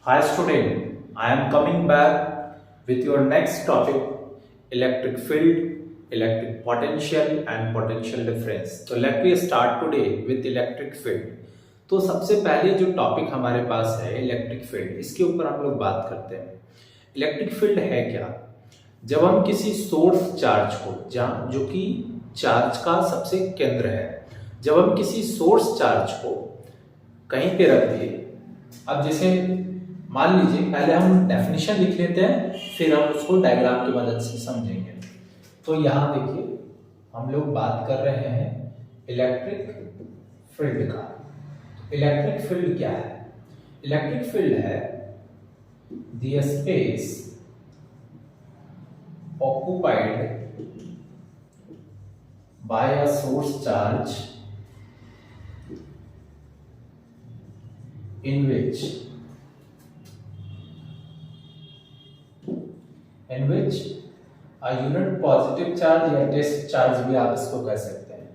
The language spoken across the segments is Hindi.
Hi student, I am coming back with your next topic electric field, electric potential and potential difference. So let me start today with electric field. तो सबसे पहले जो टॉपिक हमारे पास है इलेक्ट्रिक फील्ड, इसके ऊपर हम लोग बात करते हैं। इलेक्ट्रिक फील्ड है क्या? जब हम किसी सोर्स चार्ज को जहाँ जो कि चार्ज का सबसे केंद्र है, जब हम किसी सोर्स चार्ज को कहीं पे रख दिए, अब जैसे मान लीजिए पहले हम डेफिनेशन लिख लेते हैं, फिर हम उसको डायग्राम की मदद से समझेंगे। तो यहाँ देखिए हम लोग बात कर रहे हैं इलेक्ट्रिक फील्ड का। इलेक्ट्रिक फील्ड क्या है? इलेक्ट्रिक फील्ड है the space occupied by a source charge in which a unit positive charge या टेस्ट चार्ज भी आप इसको कह सकते हैं,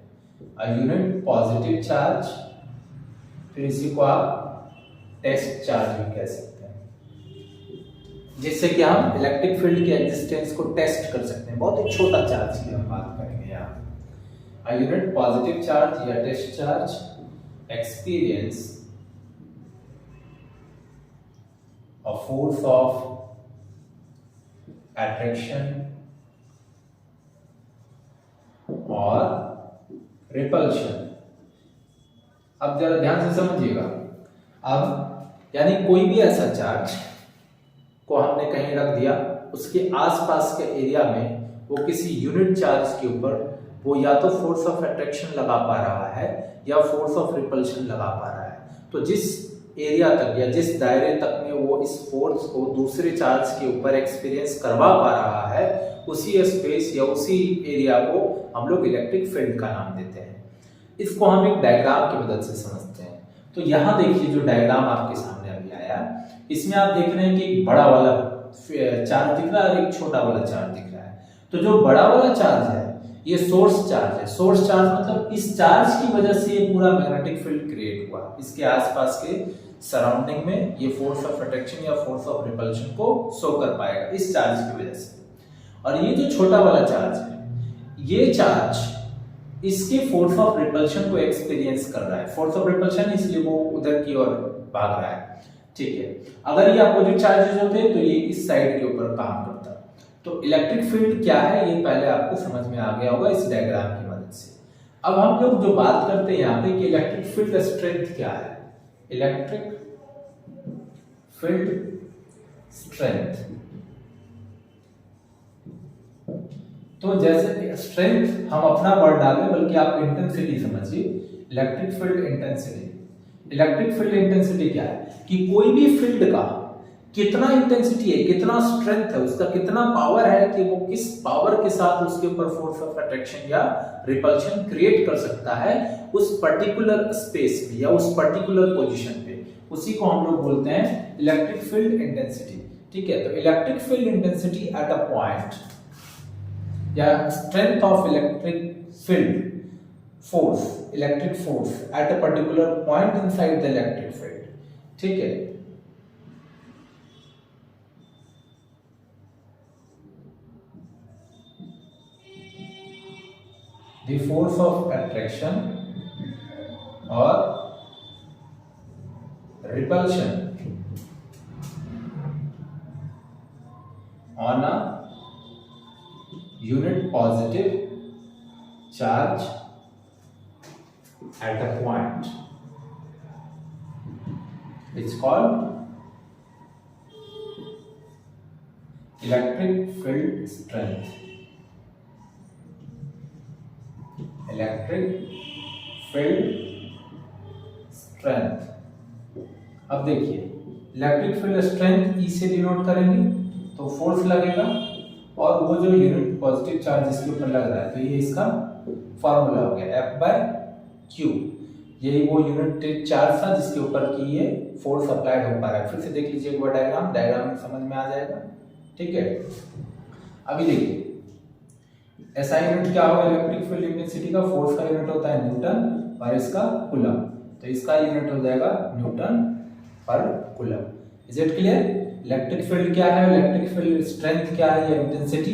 a unit positive charge, फिर इसी को आप टेस्ट चार्ज भी कह सकते हैं, जिससे कि हम इलेक्ट्रिक फील्ड के एग्जिस्टेंस को टेस्ट कर सकते हैं। बहुत ही छोटा चार्ज की हम बात करेंगे यहाँ। a unit positive charge या test charge experience a force of attraction और रिपल्शन। अब जरा ध्यान से समझिएगा। अब यानी कोई भी ऐसा चार्ज को हमने कहीं रख दिया, उसके आसपास के एरिया में वो किसी यूनिट चार्ज के ऊपर वो या तो फोर्स ऑफ अट्रैक्शन लगा पा रहा है या फोर्स ऑफ रिपल्शन लगा पा रहा है। तो जिस एरिया तक या जिस दायरे तक में वो इस फोर्स को दूसरे चार्ज के ऊपर एक्सपीरियंस करवा पा रहा है, उसी स्पेस या उसी एरिया को हम लोग इलेक्ट्रिक फील्ड का नाम देते हैं। इसको हम एक डायग्राम की मदद से समझते हैं। तो यहाँ देखिए जो डायग्राम आपके सामने अभी आया, इसमें आप देख रहे हैं कि एक बड़ा वाला चार्ज दिख रहा है और एक छोटा वाला चार्ज दिख रहा है। तो जो बड़ा वाला चार्ज है ये सोर्स चार्ज है। सोर्स चार्ज मतलब इस चार्ज की वजह से ये पूरा मैग्नेटिक फील्ड क्रिएट हुआ, इसके आसपास के सराउंडिंग में ये फोर्स ऑफ अट्रैक्शन या फोर्स ऑफ रिपल्शन को शो कर पाएगा इस चार्ज की वजह से। और ये जो छोटा वाला चार्ज है, ये चार्ज इसके फोर्स ऑफ रिपल्शन को एक्सपीरियंस कर रहा है। फोर्स ऑफ रिपल्शन इसलिए वो उधर की ओर भाग रहा है, ठीक है। अगर ये अपोजिट चार्जेस होते तो ये इस साइड के ऊपर काम करता। तो इलेक्ट्रिक फील्ड क्या है ये पहले आपको समझ में आ गया होगा इस डायग्राम की मदद से। अब हम लोग जो बात करते हैं यहाँ पे कि इलेक्ट्रिक फील्ड स्ट्रेंथ क्या है। इलेक्ट्रिक फील्ड स्ट्रेंथ, तो जैसे स्ट्रेंथ हम अपना वर्ड डाल दें, बल्कि आप इंटेंसिटी समझिए। Electric field intensity. Electric field intensity क्या है कि कोई भी फील्ड का कितना इंटेंसिटी है, कितना स्ट्रेंथ है, उसका कितना पावर है कि वो किस पावर के साथ उसके ऊपर फोर्स ऑफ अट्रैक्शन या रिपल्शन क्रिएट कर सकता है उस पर्टिकुलर स्पेस में या उस पर्टिकुलर पोजीशन पे। उसी को हम लोग बोलते हैं इलेक्ट्रिक फील्ड इंटेंसिटी, ठीक है। तो electric field intensity at a point या strength of electric field force, electric force at a particular point inside the electric field, ठीक है। The force of attraction or repulsion on a unit positive charge at a point, it's called electric field strength. Electric field strength. अब देखिए इलेक्ट्रिक फील्ड स्ट्रेंथ ई से डिनोट करेंगे तो फोर्स लगेगा, और वो जो यूनिट पॉजिटिव चार्ज इसके ऊपर लग रहा है तो ये इसका फॉर्मूला हो गया F/Q। यही वो यूनिट चार्ज था जिसके ऊपर की ये फोर्स अप्लाइड हो पा रहा है। फिर से देख लीजिए एक बार डायग्राम में समझ में आ जाएगा, ठीक है। अभी देखिए एसआई यूनिट क्या होगा इलेक्ट्रिक फील्ड इंटेंसिटी का, फोर्स का यूनिट होता है न्यूटन और इसका कूलम, तो इसका यूनिट हो जाएगा न्यूटन पर coulomb. Is it clear? Electric field क्या है, इलेक्ट्रिक फील्ड स्ट्रेंथ क्या है या इंटेंसिटी,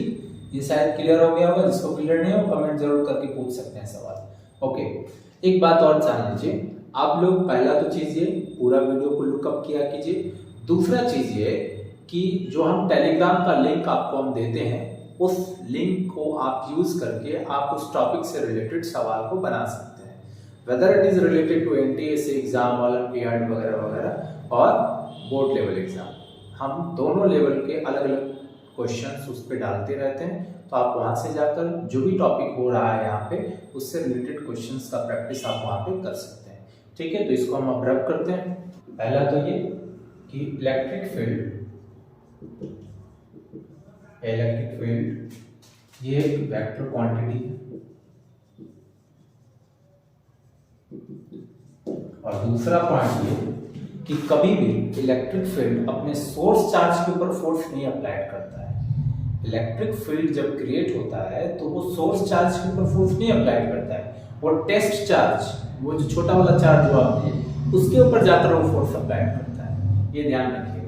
ये शायद क्लियर हो गया होगा। जिसको क्लियर नहीं हो कमेंट जरूर करके पूछ सकते हैं सवाल। ओके, एक बात और जान लीजिए आप लोग, पहला तो चीज ये पूरा वीडियो को लुकअप किया कीजिए। दूसरा चीज ये कि जो हम टेलीग्राम का लिंक आपको हम देते हैं उस लिंक को आप यूज करके आप उस टॉपिक से रिलेटेड सवाल को बना सकते हैं, whether it is related to NTSC exam, olympiad वगैरह वगैरह और बोर्ड लेवल एग्जाम। हम दोनों लेवल के अलग अलग क्वेश्चंस उस पर डालते रहते हैं, तो आप वहां से जाकर जो भी टॉपिक हो रहा है यहाँ पे उससे रिलेटेड क्वेश्चंस का प्रैक्टिस आप वहां पे कर सकते हैं। ठीक है, तो इसको हम अब रब करते हैं। पहला तो ये कि इलेक्ट्रिक फील्ड ये एक वेक्टर क्वांटिटी है, और दूसरा पॉइंट ये कि कभी भी इलेक्ट्रिक फील्ड अपने सोर्स चार्ज के ऊपर फोर्स नहीं अप्लाई करता है। इलेक्ट्रिक फील्ड जब क्रिएट होता है तो वो सोर्स चार्ज के ऊपर फोर्स नहीं अप्लाई करता है, वो टेस्ट चार्ज, वो जो छोटा वाला चार्ज जो आप है उसके ऊपर जाकर वो फोर्स अप्लाई करता है, ये ध्यान रखिएगा।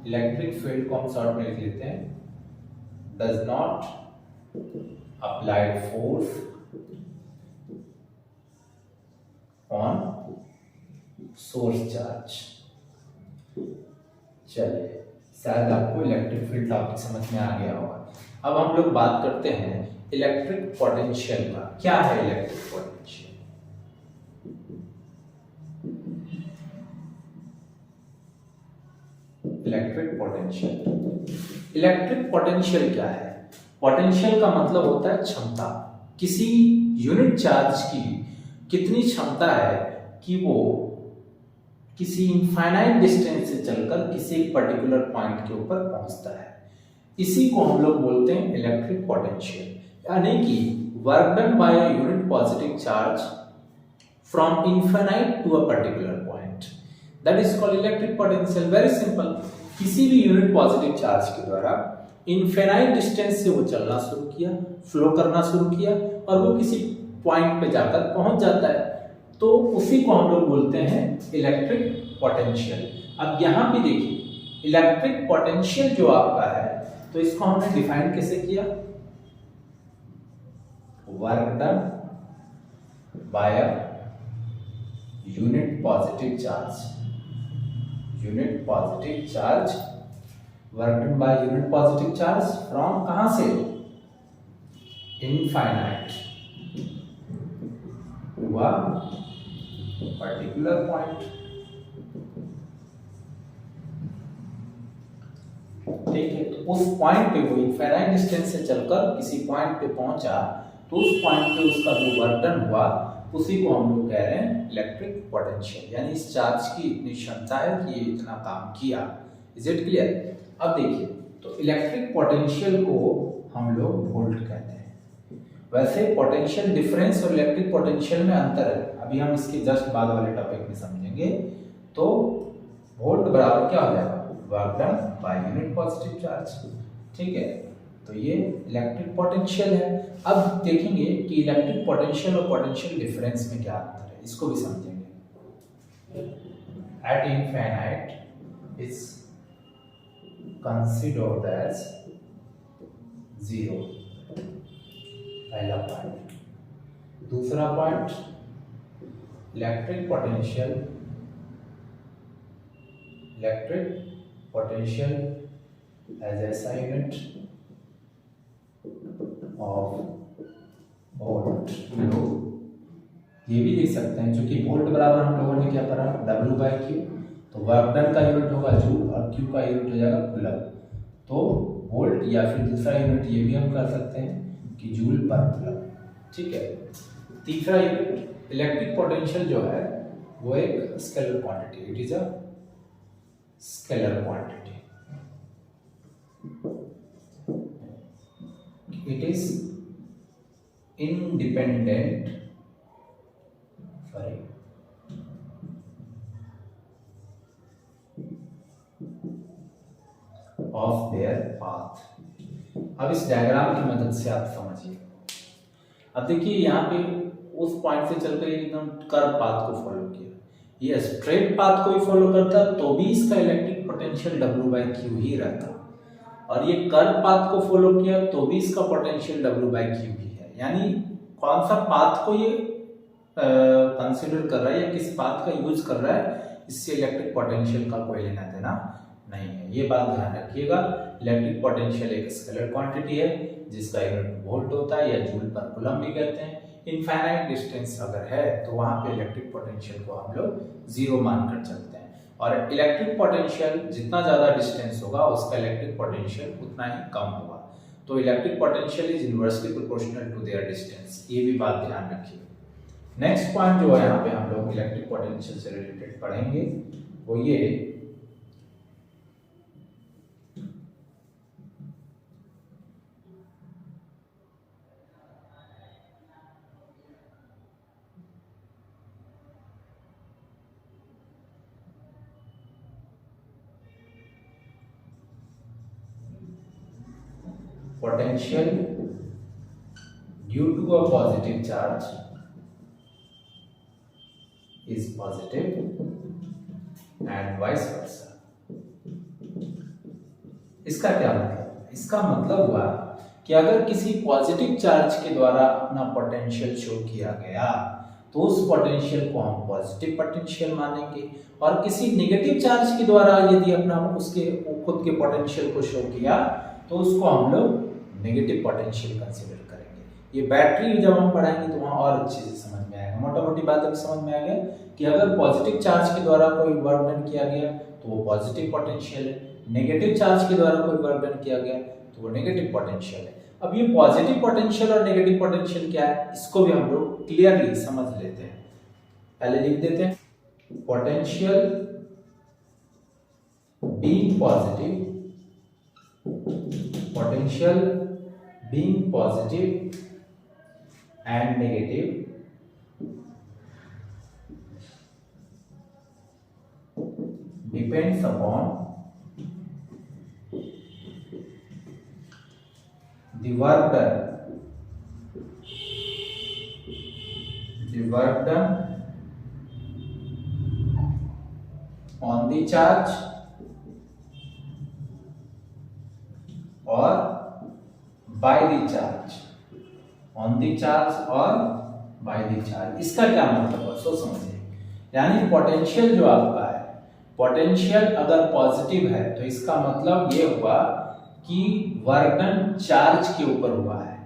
इलेक्ट्रिक फील्ड को हम शॉर्ट में लिख लेते हैं, does not applied force on source charge. चलिए, शायद आपको इलेक्ट्रिक फील्ड टॉपिक समझ में आ गया होगा। अब हम लोग बात करते हैं इलेक्ट्रिक पोटेंशियल का। क्या है इलेक्ट्रिक पोटेंशियल? इलेक्ट्रिक पोटेंशियल क्या है? पोटेंशियल का मतलब होता है क्षमता। किसी यूनिट चार्ज की कितनी क्षमता है कि वो किसी इनफाइनाइट डिस्टेंस से चलकर किसी पर्टिकुलर पॉइंट के ऊपर पहुंचता है, इसी को हम लोग बोलते हैं इलेक्ट्रिक पोटेंशियल। यानी कि work done by a unit positive charge from infinite to a particular point, that is called electric potential. Very simple, किसी भी यूनिट पॉजिटिव चार्ज के द्वारा इनफाइनाइट डिस्टेंस से वो चलना शुरू किया, फ्लो करना शुरू किया और वो किसी पॉइंट पे जाकर पहुंच जाता है, तो उसी को हम लोग बोलते हैं इलेक्ट्रिक पोटेंशियल। अब यहां पे देखिए इलेक्ट्रिक पोटेंशियल जो आपका है, तो इसको हमने डिफाइन कैसे किया? Work done by a unit positive charge, work done by unit positive charge from कहां से? Infinite to a particular point. ठीक है, तो उस पॉइंट पे वो इनफाइनाइट डिस्टेंस से चलकर किसी पॉइंट पे पहुंचा, तो उस पॉइंट पे उसका जो वर्क डन हुआ उसी को हम लोग कह रहे हैं इलेक्ट्रिक पोटेंशियल। यानी इस चार्ज की इतनी क्षमता है कि ये इतना काम किया। Is it clear? अब देखिए, तो इलेक्ट्रिक पोटेंशियल को हम लोग वोल्ट कहते हैं। वैसे पोटेंशियल डिफरेंस और इलेक्ट्रिक पोटेंशियल में अंतर है, अभी हम इसके जस्ट बाद वाले टॉपिक में समझेंगे। तो वोल्ट बराबर क्या हो जाएगा? Work done by unit positive charge. ठीक है, तो ये इलेक्ट्रिक पोटेंशियल है। अब देखेंगे कि इलेक्ट्रिक पोटेंशियल और पोटेंशियल डिफरेंस में क्या अंतर है, इसको भी समझेंगे। At infinite is considered as zero, पहला पॉइंट। दूसरा पॉइंट, इलेक्ट्रिक पोटेंशियल एज ऐसा यूनिट ऑफ वोल्ट। लोग ये भी लिख सकते हैं, क्योंकि वोल्ट बराबर हम लोगों ने क्या पढ़ा? W by Q. तो वर्क डन का यूनिट होगा जूल और क्यू का यूनिट हो जाएगा कूलम। तो वोल्ट या फिर दूसरा यूनिट ये भी हम कर सकते हैं कि जूल पर कूलम। ठीक है, तीसरा यूनिट इलेक्ट्रिक पोटेंशियल जो है वो एक scalar quantity, it is a scalar quantity, it is independent of their path। अब इस डायग्राम की मदद से आप समझिए। अब देखिए यहाँ पे उस पॉइंट से चलकर एकदम कर्व पाथ को फॉलो किया, ये स्ट्रेट पाथ को ही फॉलो करता तो भी इसका इलेक्ट्रिक पोटेंशियल W/Q ही रहता, और ये कर्व पाथ को फॉलो किया तो भी इसका पोटेंशियल W/Q ही है। यानी कौन सा पाथ को ये कंसिडर कर रहा है या किस पाथ का यूज कर रहा है, इससे इलेक्ट्रिक पोटेंशियल का कोई लेना देना नहीं है। ये बात ध्यान रखिएगा। इलेक्ट्रिक पोटेंशियल एक स्केलर क्वांटिटी है जिसका यूनिट वोल्ट होता है या जूल पर कूलम भी कहते हैं। इनफाइनाइट डिस्टेंस अगर है तो वहां पे इलेक्ट्रिक पोटेंशियल को हम लोग जीरो मानकर चलते हैं, और इलेक्ट्रिक पोटेंशियल जितना ज्यादा डिस्टेंस होगा उसका इलेक्ट्रिक पोटेंशियल उतना ही कम होगा। तो electric potential is inversely proportional to their distance, ये भी बात ध्यान रखिए। नेक्स्ट पॉइंट जो है यहाँ पे हम लोग इलेक्ट्रिक पोटेंशियल से रिलेटेड पढ़ेंगे वो ये potential due to a positive charge is positive and vice versa। इसका क्या मतलब? इसका मतलब हुआ कि अगर किसी पॉजिटिव चार्ज के द्वारा अपना पोटेंशियल शो किया गया तो उस पोटेंशियल को हम पॉजिटिव पोटेंशियल मानेंगे, और किसी नेगेटिव चार्ज के द्वारा यदि अपना उसके खुद के पोटेंशियल को शो किया तो उसको हम लोग नेगेटिव पोटेंशियल कंसीडर करेंगे। ये बैटरी जब हम पढ़ाएंगे तो वहां और अच्छे से समझ में आएगा। मोटा मोटी बात अभी समझ में आ गया कि अगर पॉजिटिव चार्ज के द्वारा कोई वर्क डन किया गया तो वो पॉजिटिव पोटेंशियल है, नेगेटिव चार्ज के द्वारा कोई वर्क डन किया गया तो वो नेगेटिव पोटेंशियल है। अब ये पॉजिटिव पोटेंशियल और नेगेटिव पोटेंशियल क्या है, इसको भी हम लोग क्लियरली समझ लेते हैं। पहले लिख देते हैं, potential being positive, potential being positive and negative depends upon the work done on the charge और by the charge, on the charge और by the charge। इसका क्या मतलब है सो समझिए। यानी पोटेंशियल जो आपका है, पोटेंशियल अगर पॉजिटिव है तो इसका मतलब ये हुआ कि वर्क डन चार्ज के ऊपर हुआ है।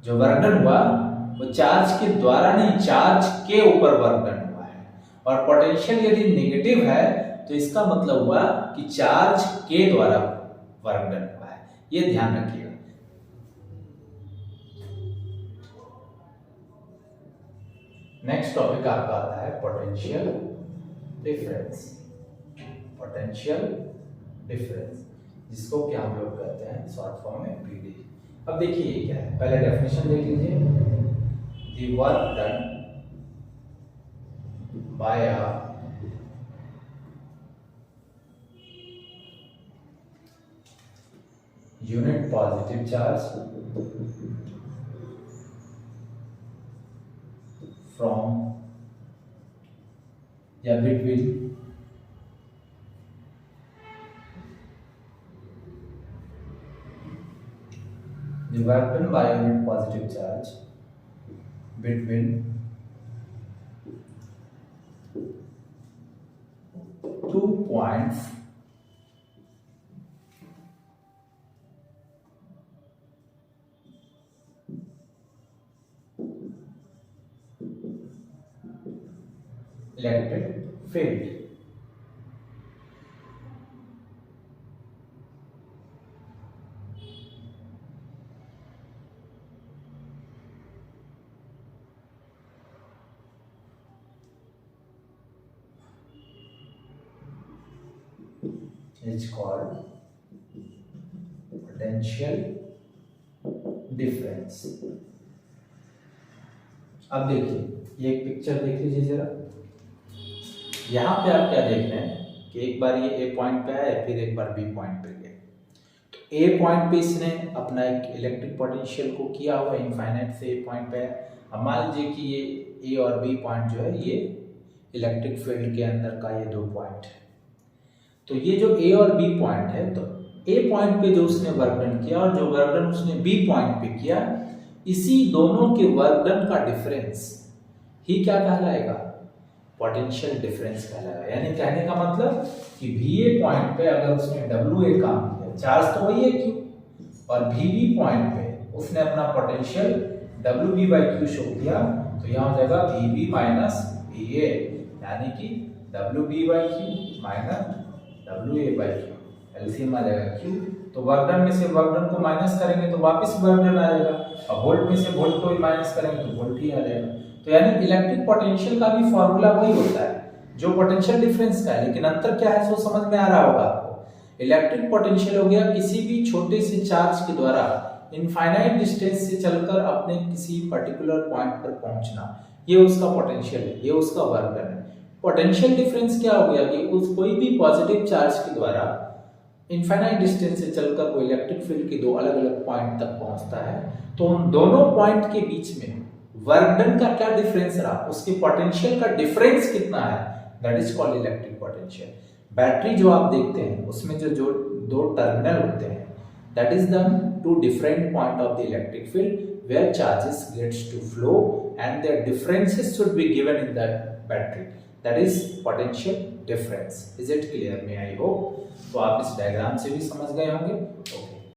जो वर्क डन हुआ वो चार्ज के द्वारा नहीं, चार्ज के ऊपर वर्क डन हुआ है। और पोटेंशियल यदि नेगेटिव है तो इसका मतलब हुआ कि चार्ज के द्वारा वर्क डन हुआ है। ये ध्यान रखिएगा। नेक्स्ट टॉपिक आपका आता है पोटेंशियल डिफरेंस। पोटेंशियल डिफरेंस जिसको क्या हम लोग कहते हैं शॉर्ट फॉर्म में पीडी। अब देखिए ये क्या है, पहले डेफिनेशन देख लीजिए। The work done by a unit positive charge from या between the work done by unit positive charge between two points electric field। is called potential difference। अब देखिए ये एक पिक्चर देख लीजिए जरा। यहाँ पे आप क्या देख रहे हैं कि एक बार ये ए पॉइंट पे आया, फिर एक बार बी पॉइंट पे गए। तो ए पॉइंट पे इसने अपना एक इलेक्ट्रिक पोटेंशियल को किया हुआ इनफाइनाइट से ए पॉइंट पे है। अब मान लीजिए कि ये ए और बी पॉइंट जो है ये इलेक्ट्रिक फील्ड के अंदर का ये दो पॉइंट है। तो ये जो ए और बी पॉइंट है, तो ए पॉइंट पे जो उसने वर्क डन किया और जो वर्क डन उसने बी पॉइंट पे किया, इसी दोनों के वर्क डन का डिफरेंस ही क्या कहलाएगा? पोटेंशियल डिफरेंस कहलाएगा। यानी कहने का मतलब कि VA पॉइंट पे अगर उसने WA काम किया, चार्ज तो वही है Q, और VB पॉइंट पे उसने अपना पोटेंशियल WB/Q शो किया, तो यहाँ हो जाएगा VB माइनस VA, यानी कि WB/Q माइनस WA/Q, एलसीएम आ जाएगा Q। तो वर्क डन में से वर्क डन को माइनस करेंगे तो वापस वर्क डन आ जाएगा, और वोल्ट में से वोल्ट को माइनस करेंगे तो वोल्ट ही आ जाएगा। तो यानी इलेक्ट्रिक पोटेंशियल का भी फॉर्मूला वही होता है जो पोटेंशियल डिफरेंस का है, लेकिन अंतर क्या है सो समझ में आ रहा होगा आपको। इलेक्ट्रिक पोटेंशियल हो गया किसी भी छोटे से चार्ज के द्वारा इनफाइनाइट डिस्टेंस से चलकर अपने किसी पर्टिकुलर पॉइंट पर पहुंचना, ये उसका पोटेंशियल है, ये उसका वर्क डन है। पोटेंशियल डिफरेंस क्या हो गया कि उस कोई भी पॉजिटिव चार्ज के द्वारा इनफाइनाइट डिस्टेंस से चलकर कोई इलेक्ट्रिक फील्ड के दो अलग अलग पॉइंट तक पहुंचता है, तो उन दोनों पॉइंट के बीच में वर्क डन का क्या डिफरेंस रहा, उसके पोटेंशियल का डिफरेंस कितना है, that is called electric potential. Battery जो आप देखते हैं उसमें जो जो दो टर्मिनल होते हैं, that is the two different point of the electric field where charges gets to flow and their differences should be given in the battery, that is potential difference. Is it clear? May I hope तो आप इस डायग्राम से भी समझ गए होंगे।